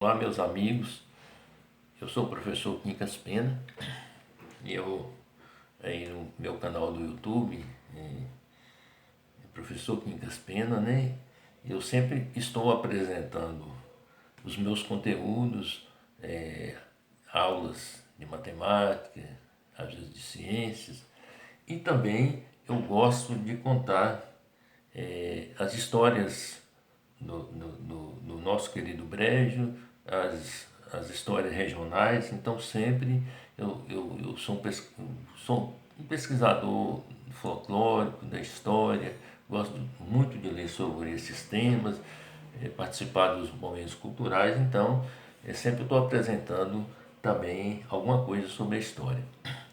Olá, meus amigos, eu sou o professor Quincas Pena e eu, aí no meu canal do YouTube, professor Quincas Pena, né? Eu sempre estou apresentando os meus conteúdos, aulas de matemática, às vezes de ciências, e também eu gosto de contar as histórias do nosso querido Brejo, as histórias regionais. Então sempre eu sou sou um pesquisador folclórico, da história, gosto muito de ler sobre esses temas, participar dos momentos culturais. Então sempre estou apresentando também alguma coisa sobre a história.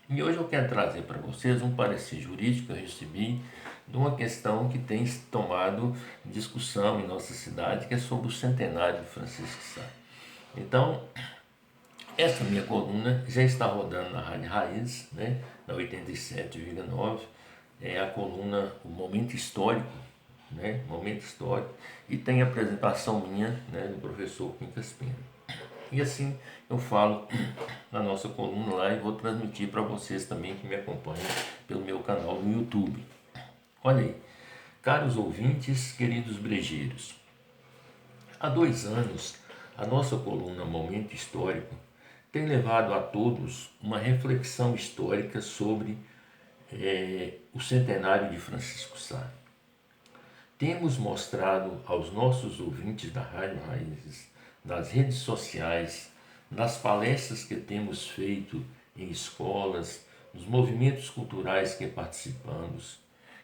E hoje eu quero trazer para vocês um parecer jurídico que eu recebi de uma questão que tem tomado discussão em nossa cidade, que é sobre o centenário de Francisco Sá. Então, essa minha coluna já está rodando na Rádio Raiz, né, na 87,9. É a coluna O Momento Histórico, né, Momento Histórico, e tem a apresentação minha, né, do professor Quincas Pena. E assim eu falo na nossa coluna lá e vou transmitir para vocês também que me acompanham pelo meu canal no YouTube. Olha aí, caros ouvintes, queridos brejeiros, há 2 anos a nossa coluna Momento Histórico tem levado a todos uma reflexão histórica sobre o centenário de Francisco Sá. Temos mostrado aos nossos ouvintes da Rádio Raízes, nas redes sociais, nas palestras que temos feito em escolas, nos movimentos culturais que participamos,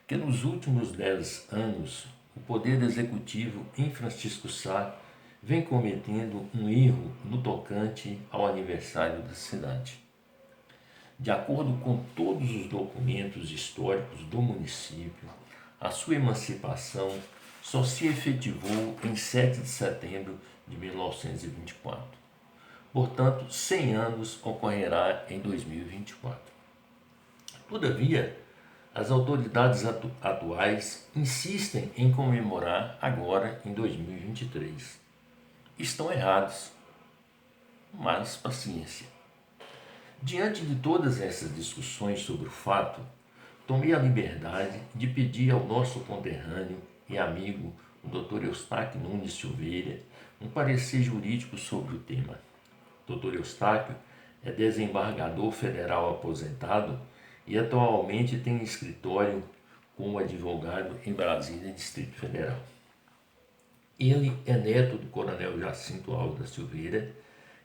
que nos últimos 10 anos o Poder Executivo em Francisco Sá vem cometendo um erro no tocante ao aniversário da cidade. De acordo com todos os documentos históricos do município, a sua emancipação só se efetivou em 7 de setembro de 1924. Portanto, 100 anos ocorrerá em 2024. Todavia, as autoridades atuais insistem em comemorar agora em 2023. Estão errados, mas paciência. Diante de todas essas discussões sobre o fato, tomei a liberdade de pedir ao nosso conterrâneo e amigo, o Dr. Eustáquio Nunes Silveira, um parecer jurídico sobre o tema. Dr. Eustáquio é desembargador federal aposentado e atualmente tem escritório como advogado em Brasília, Distrito Federal. Ele é neto do coronel Jacinto Alves da Silveira,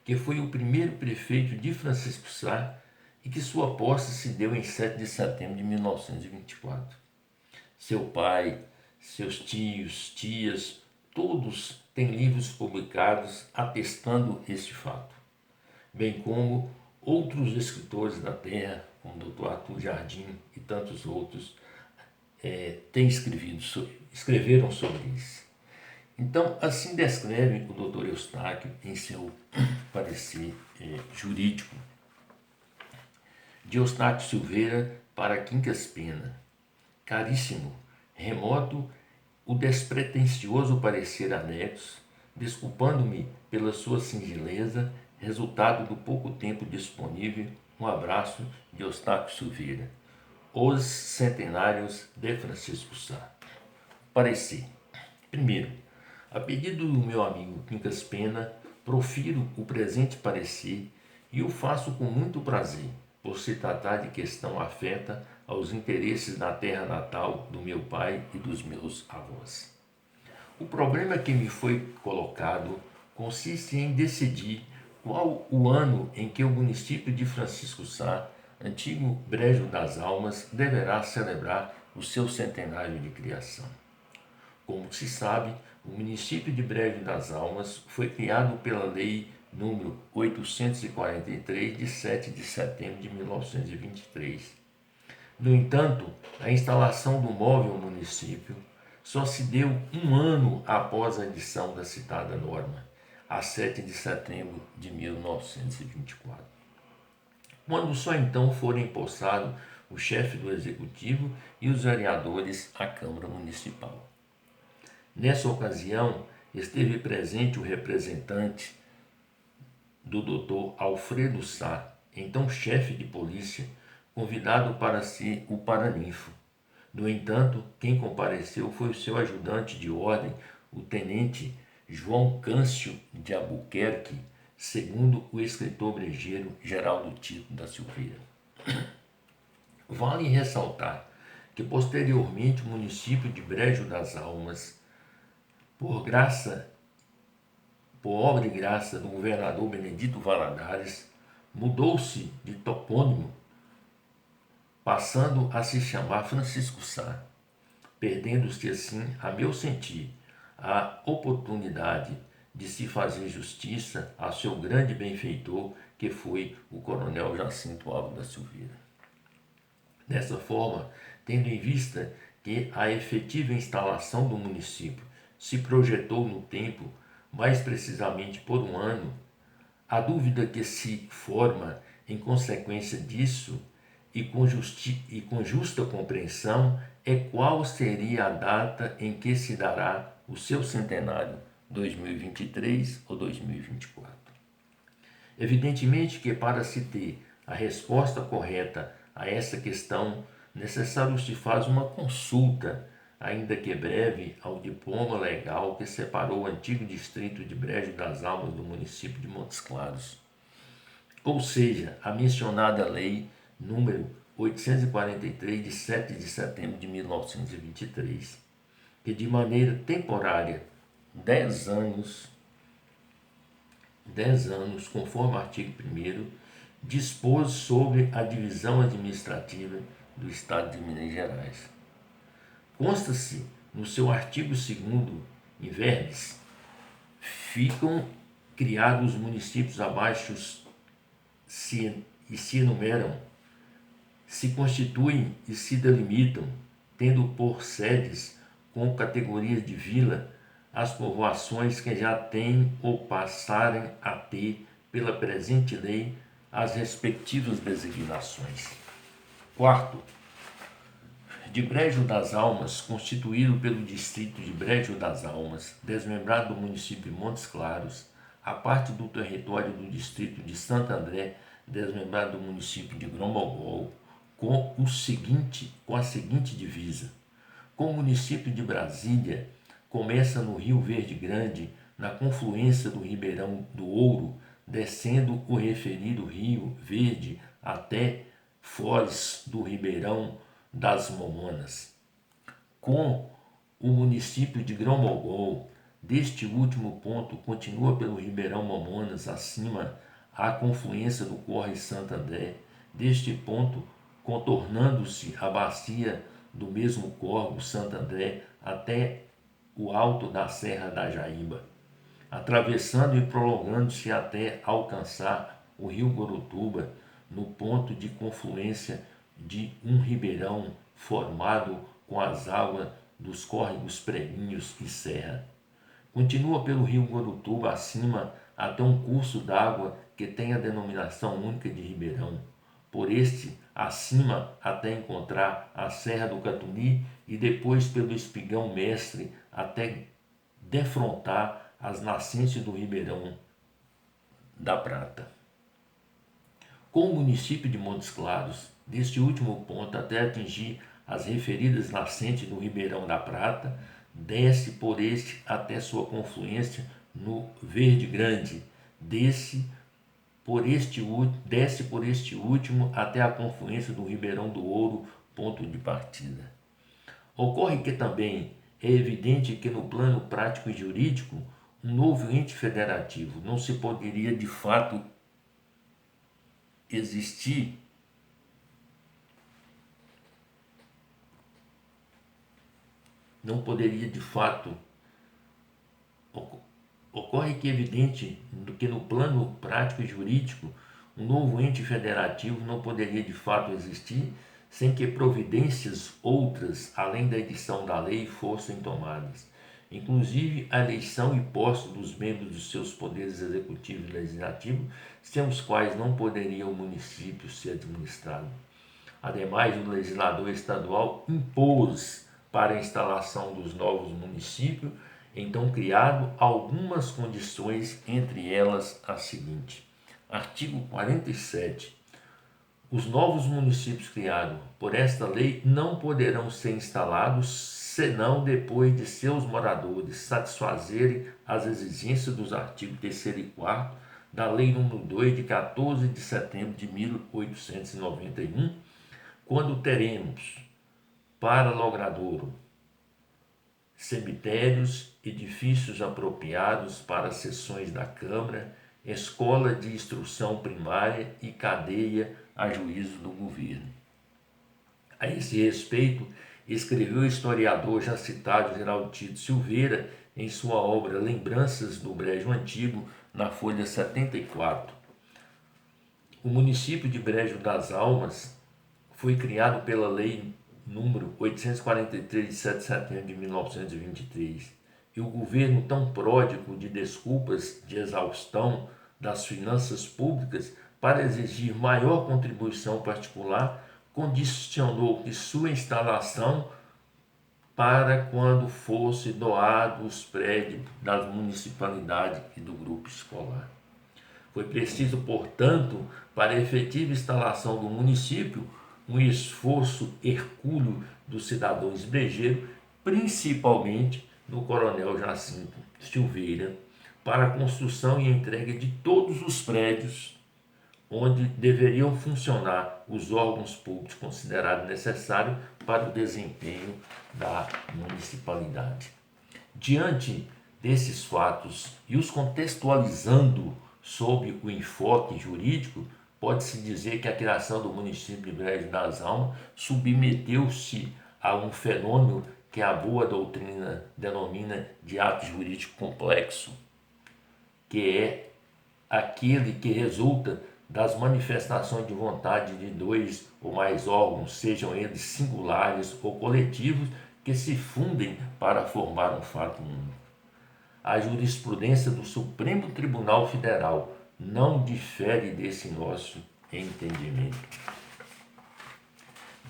que foi o primeiro prefeito de Francisco Sá e que sua posse se deu em 7 de setembro de 1924. Seu pai, seus tios, tias, todos têm livros publicados atestando este fato, bem como outros escritores da terra, como o Dr. Arthur Jardim e tantos outros, escreveram sobre isso. Então, assim descreve o Dr. Eustáquio em seu parecer jurídico. De Eustáquio Silveira para Quincas Pena. Caríssimo, remoto o despretensioso parecer anexo, desculpando-me pela sua singeleza, resultado do pouco tempo disponível. Um abraço de Eustáquio Silveira. Os centenários de Francisco Sá. Parecer. Primeiro, a pedido do meu amigo Quincas Pena, profiro o presente parecer e o faço com muito prazer, por se tratar de questão afeta aos interesses da terra natal do meu pai e dos meus avós. O problema que me foi colocado consiste em decidir qual o ano em que o município de Francisco Sá, antigo Brejo das Almas, deverá celebrar o seu centenário de criação. Como se sabe, o município de Brejo das Almas foi criado pela Lei número 843, de 7 de setembro de 1923. No entanto, a instalação do móvel município só se deu um ano após a edição da citada norma, a 7 de setembro de 1924. Quando só então foram empossados o chefe do executivo e os vereadores à Câmara Municipal. Nessa ocasião, esteve presente o representante do Dr. Alfredo Sá, então chefe de polícia, convidado para ser o paraninfo. No entanto, quem compareceu foi o seu ajudante de ordem, o tenente João Câncio de Albuquerque, segundo o escritor brejeiro Geraldo Tito da Silveira. Vale ressaltar que posteriormente o município de Brejo das Almas, por obra e graça do governador Benedito Valadares, mudou-se de topônimo, passando a se chamar Francisco Sá, perdendo-se assim, a meu sentir, a oportunidade de se fazer justiça a seu grande benfeitor, que foi o coronel Jacinto Alves da Silveira. Dessa forma, tendo em vista que a efetiva instalação do município se projetou no tempo, mais precisamente por um ano, a dúvida que se forma em consequência disso e com justa compreensão é qual seria a data em que se dará o seu centenário, 2023 ou 2024. Evidentemente que para se ter a resposta correta a essa questão, necessário se faz uma consulta, ainda que breve, ao diploma legal que separou o antigo distrito de Brejo das Almas do município de Montes Claros. Ou seja, a mencionada lei número 843, de 7 de setembro de 1923, que de maneira temporária, 10 anos, conforme o artigo 1º, dispôs sobre a divisão administrativa do Estado de Minas Gerais. Consta-se no seu artigo 2º, em verbis, ficam criados os municípios abaixo e se enumeram, se constituem e se delimitam, tendo por sedes, com categorias de vila, as povoações que já têm ou passarem a ter, pela presente lei, as respectivas designações. Quarto, de Brejo das Almas, constituído pelo distrito de Brejo das Almas, desmembrado do município de Montes Claros, a parte do território do distrito de Santo André, desmembrado do município de Gromogol, com a seguinte divisa: com o município de Brasília, começa no Rio Verde Grande, na confluência do Ribeirão do Ouro, descendo o referido Rio Verde até Foz do Ribeirão das Momonas. Com o município de Grão-Mogol, deste último ponto, continua pelo Ribeirão Momonas acima à confluência do Córrego Santo André, deste ponto, contornando-se a bacia do mesmo córrego Santo André até o alto da Serra da Jaíba, atravessando e prolongando-se até alcançar o rio Gurutuba, no ponto de confluência de um ribeirão formado com as águas dos córregos Preguinhos e Serra. Continua pelo rio Gurutuba acima até um curso d'água que tem a denominação única de Ribeirão. Por este acima até encontrar a Serra do Catuni e depois pelo Espigão Mestre até defrontar as nascentes do Ribeirão da Prata. Com o município de Montes Claros, deste último ponto até atingir as referidas nascentes do Ribeirão da Prata, desce por este até sua confluência no Verde Grande, desce por este último até a confluência do Ribeirão do Ouro, ponto de partida. Ocorre que também é evidente que no plano prático e jurídico, um novo ente federativo não se poderia de fato existir ocorre que é evidente que no plano prático e jurídico um novo ente federativo não poderia de fato existir sem que providências outras além da edição da lei fossem tomadas, inclusive a eleição e posse dos membros dos seus poderes executivo e legislativo, sem os quais não poderia o município ser administrado. Ademais, o legislador estadual impôs para a instalação dos novos municípios, então criado, algumas condições, entre elas a seguinte: Artigo 47. Os novos municípios criados por esta lei não poderão ser instalados senão depois de seus moradores satisfazerem as exigências dos artigos 3º e 4º da Lei nº 2, de 14 de setembro de 1891, quando teremos para logradouro cemitérios, edifícios apropriados para sessões da Câmara, escola de instrução primária e cadeia a juízo do governo. A esse respeito, escreveu o historiador já citado Geraldo Tito Silveira em sua obra Lembranças do Brejo Antigo, na folha 74. O município de Brejo das Almas foi criado pela Lei número 843, de 7 de setembro de 1923, e o governo, tão pródigo de desculpas de exaustão das finanças públicas para exigir maior contribuição particular, condicionou que sua instalação para quando fosse doado os prédios das municipalidades e do grupo escolar. Foi preciso, portanto, para a efetiva instalação do município, um esforço hercúleo dos cidadãos brejeiros, principalmente do coronel Jacinto Silveira, para a construção e entrega de todos os prédios onde deveriam funcionar os órgãos públicos considerados necessários para o desempenho da municipalidade. Diante desses fatos e os contextualizando sob o enfoque jurídico, pode-se dizer que a criação do município de Brejo das Almas submeteu-se a um fenômeno que a boa doutrina denomina de ato jurídico complexo, que é aquele que resulta das manifestações de vontade de dois ou mais órgãos, sejam eles singulares ou coletivos, que se fundem para formar um fato único. A jurisprudência do Supremo Tribunal Federal não difere desse nosso entendimento.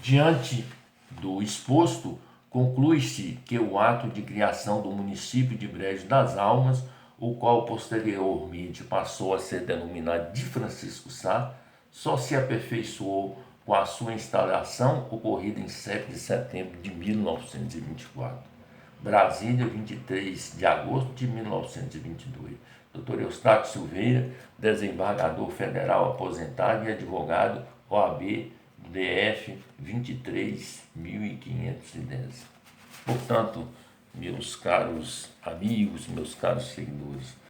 Diante do exposto, conclui-se que o ato de criação do município de Brejo das Almas, o qual posteriormente passou a ser denominado de Francisco Sá, só se aperfeiçoou com a sua instalação ocorrida em 7 de setembro de 1924. Brasília, 23 de agosto de 1922. Dr. Eustáquio Silveira, desembargador federal aposentado e advogado, OAB, DF 23.510. Portanto, meus caros amigos, meus caros seguidores,